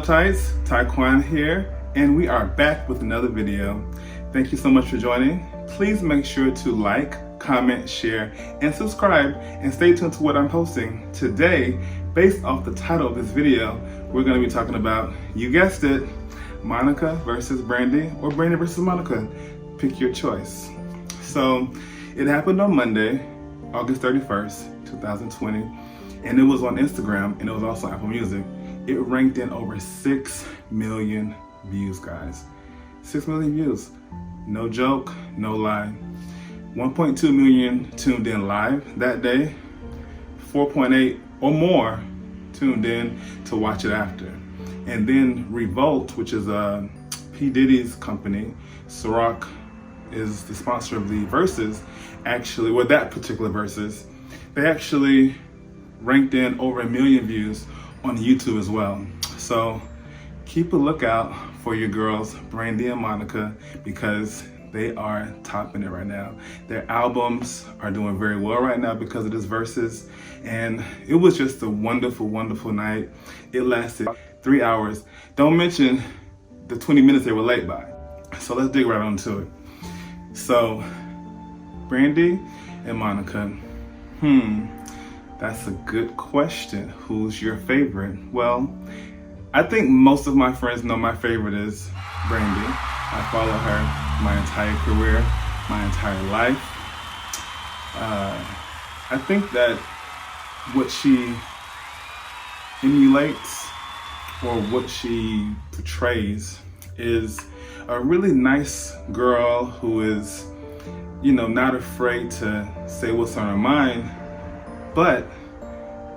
Love Tights, Tyquan here, and we are back with another video. Thank you so much for joining. Please make sure to like, comment, share, and subscribe, and stay tuned to what I'm posting. Today, based off the title of this video, we're going to be talking about, you guessed it, Monica versus Brandy, or Brandy versus Monica. Pick your choice. So, it happened on Monday, August 31st, 2020, and it was on Instagram, and it was also Apple Music. It ranked in over 6 million views, guys. 6 million views. No joke, no lie. 1.2 million tuned in live that day. 4.8 or more tuned in to watch it after. And then Revolt, which is P. Diddy's company, Ciroc is the sponsor of the VERZUZ, actually, well, that particular VERZUZ, they actually ranked in over 1 million views on YouTube as well. So keep a lookout for your girls, Brandy and Monica, because they are topping it right now. Their albums are doing very well right now because of this VERZUZ, and it was just a wonderful, wonderful night. It lasted 3 hours. Don't mention the 20 minutes they were late by. So let's dig right onto it. So, Brandy and Monica, that's a good question. Who's your favorite? Well, I think most of my friends know my favorite is Brandy. I follow her my entire career, my entire life. I think that what she emulates or what she portrays is a really nice girl who is, you know, not afraid to say what's on her mind. But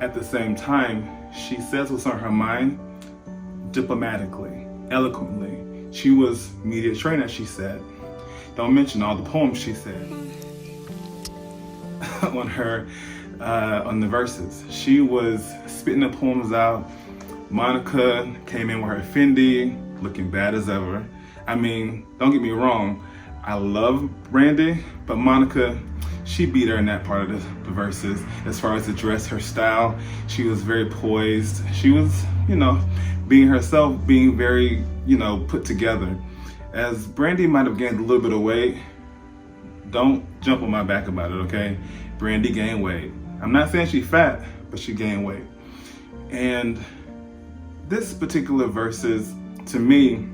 at the same time, she says what's on her mind diplomatically, eloquently. She was media trained, as she said. Don't mention all the poems she said on her, on the VERZUZ. She was spitting the poems out. Monica came in with her Fendi, looking bad as ever. I mean, don't get me wrong, I love Brandy, but Monica, she beat her in that part of the VERZUZ. As far as the dress, her style, she was very poised. She was, you know, being herself, being very, you know, put together. As Brandy might have gained a little bit of weight, don't jump on my back about it, okay? Brandy gained weight. I'm not saying she's fat, but she gained weight. And this particular VERZUZ, to me,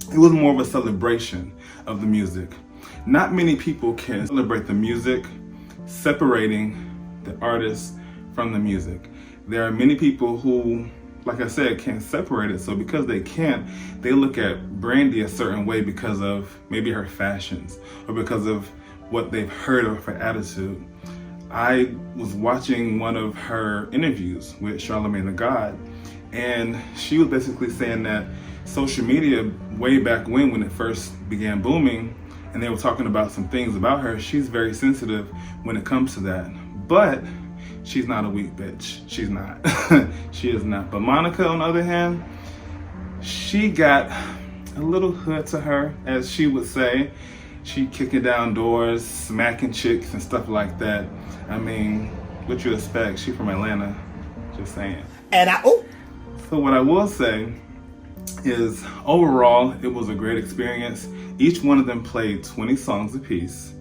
it was more of a celebration of the music. Not many people can celebrate the music, separating the artist from the music. There are many people who, like I said, can't separate it. So because they can't, they look at Brandy a certain way because of maybe her fashions or because of what they've heard of her attitude. I was watching one of her interviews with Charlamagne the God, and she was basically saying that social media, way back when it first began booming, and they were talking about some things about her, she's very sensitive when it comes to that. But she's not a weak bitch. She's not. She is not. But Monica, on the other hand, she got a little hood to her, as she would say. She kicking down doors, smacking chicks and stuff like that. I mean, what you expect? She from Atlanta. Just saying. So what I will say is, overall, it was a great experience. Each one of them played 20 songs apiece.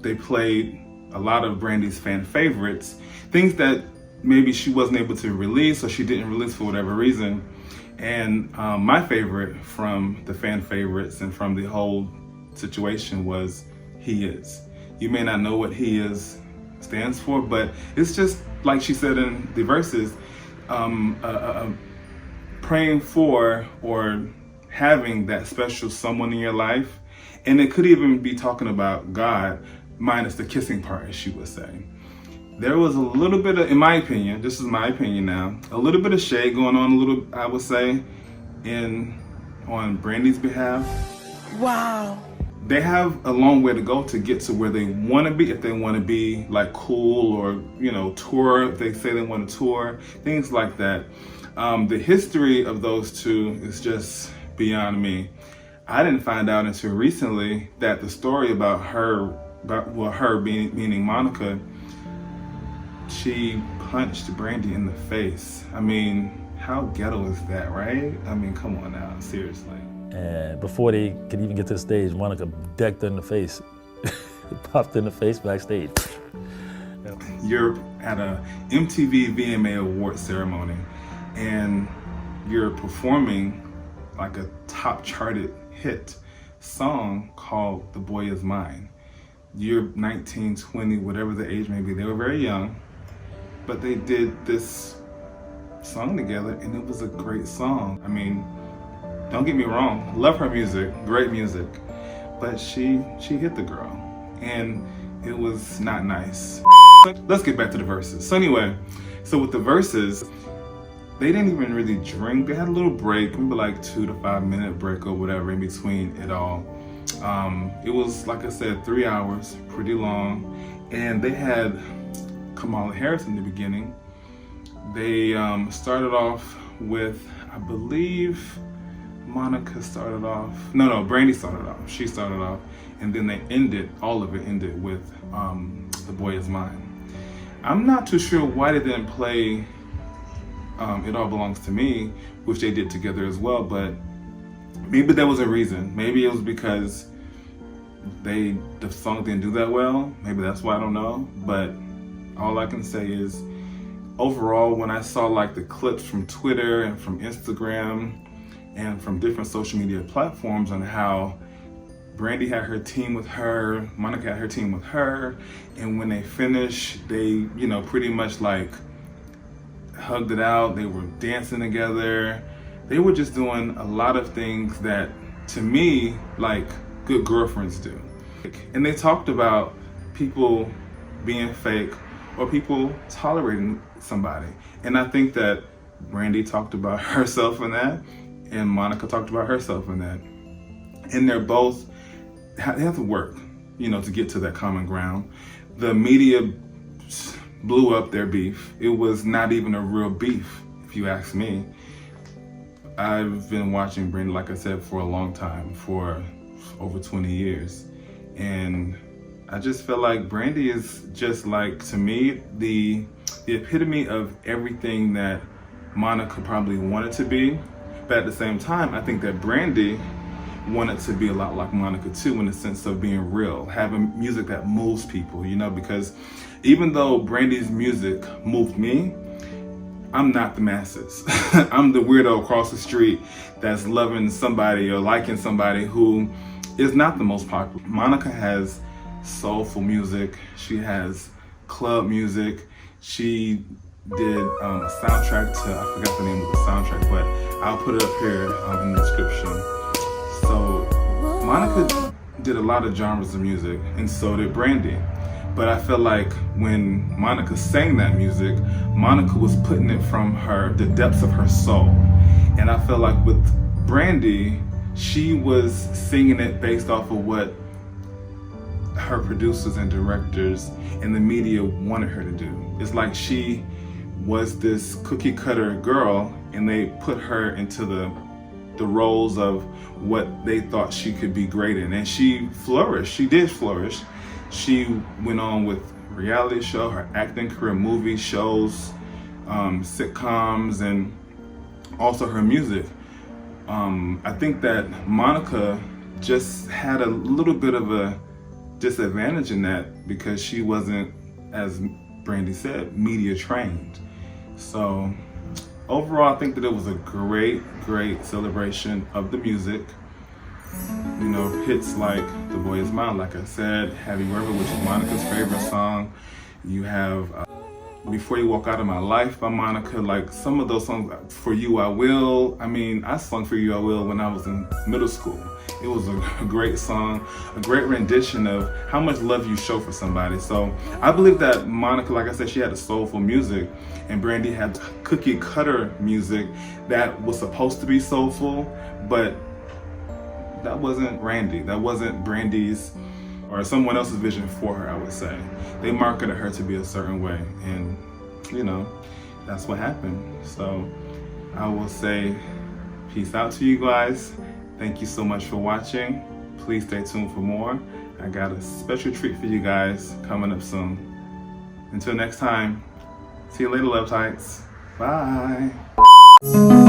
They played a lot of Brandy's fan favorites, things that maybe she wasn't able to release or she didn't release for whatever reason. And my favorite from the fan favorites and from the whole situation was He Is. You may not know what He Is stands for, but it's just like she said in the VERZUZ, praying for or having that special someone in your life. And it could even be talking about God, minus the kissing part, as she would say. There was a little bit of, in my opinion, this is my opinion now, a little bit of shade going on, a little, I would say, on Brandy's behalf. Wow. They have a long way to go to get to where they want to be, if they want to be like cool or, you know, tour, if they say they want to tour, things like that. The history of those two is just beyond me. I didn't find out until recently that the story about her, meaning Monica, she punched Brandy in the face. I mean, how ghetto is that, right? I mean, come on now, seriously. And before they could even get to the stage, Monica decked her in the face, popped her in the face backstage. You're at a MTV VMA Award ceremony, and you're performing like a top charted hit song called The Boy Is Mine. You're 19, 20, whatever the age may be. They were very young, but they did this song together, and it was a great song. I mean, don't get me wrong, love her music, great music, but she hit the girl, and it was not nice. Let's get back to the verses. So anyway, so with the verses, they didn't even really drink. They had a little break, maybe like 2 to 5 minute break or whatever in between it all. It was, like I said, 3 hours, pretty long, and they had Kamala Harris in the beginning. They started off with, I believe, Monica started off. No, Brandy started off. She started off, and then they ended. All of it ended with "The Boy Is Mine." I'm not too sure why they didn't play "It All Belongs to Me," which they did together as well. But maybe there was a reason. Maybe it was because the song didn't do that well. Maybe that's why, I don't know. But all I can say is, overall, when I saw like the clips from Twitter and from Instagram and from different social media platforms on how Brandy had her team with her, Monica had her team with her, and when they finished, they, pretty much like hugged it out. They were dancing together. They were just doing a lot of things that, to me, like good girlfriends do. And they talked about people being fake or people tolerating somebody. And I think that Brandy talked about herself in that, and Monica talked about herself in that. And they have to work, to get to that common ground. The media blew up their beef. It was not even a real beef, if you ask me. I've been watching Brandy, like I said, for a long time, for over 20 years. And I just feel like Brandy is just like, to me, the epitome of everything that Monica probably wanted to be. But at the same time, I think that Brandy wanted to be a lot like Monica too, in the sense of being real, having music that moves people, because even though Brandy's music moved me, I'm not the masses. I'm the weirdo across the street that's loving somebody or liking somebody who is not the most popular. Monica has soulful music. She has club music. She did a soundtrack to, I forgot the name of the soundtrack, but I'll put it up here in the description. So Monica did a lot of genres of music, and so did Brandy. But I feel like when Monica sang that music, Monica was putting it from the depths of her soul. And I feel like with Brandy, she was singing it based off of what her producers and directors and the media wanted her to do. It's like she was this cookie cutter girl, and they put her into the roles of what they thought she could be great in. And she flourished. She did flourish. She went on with reality show, her acting career, movie shows, sitcoms, and also her music. I think that Monica just had a little bit of a disadvantage in that because she wasn't, as Brandy said, media trained. So overall, I think that it was a great celebration of the music. Hits like The Boy Is Mine, like I said, Have You Ever, which is Monica's favorite song. You have Before You Walk Out of My Life by Monica, like some of those songs, For You I Will. I mean, I sung For You I Will when I was in middle school. It was a great song, a great rendition of how much love you show for somebody. So I believe that Monica, like I said, she had a soulful music, and Brandy had cookie cutter music that was supposed to be soulful, but that wasn't Brandy. That wasn't Brandy's or someone else's vision for her, I would say. They marketed her to be a certain way, and that's what happened. So I will say peace out to you guys. Thank you so much for watching. Please stay tuned for more. I got a special treat for you guys coming up soon. Until next time, see you later, Love Tights. Bye. Bye.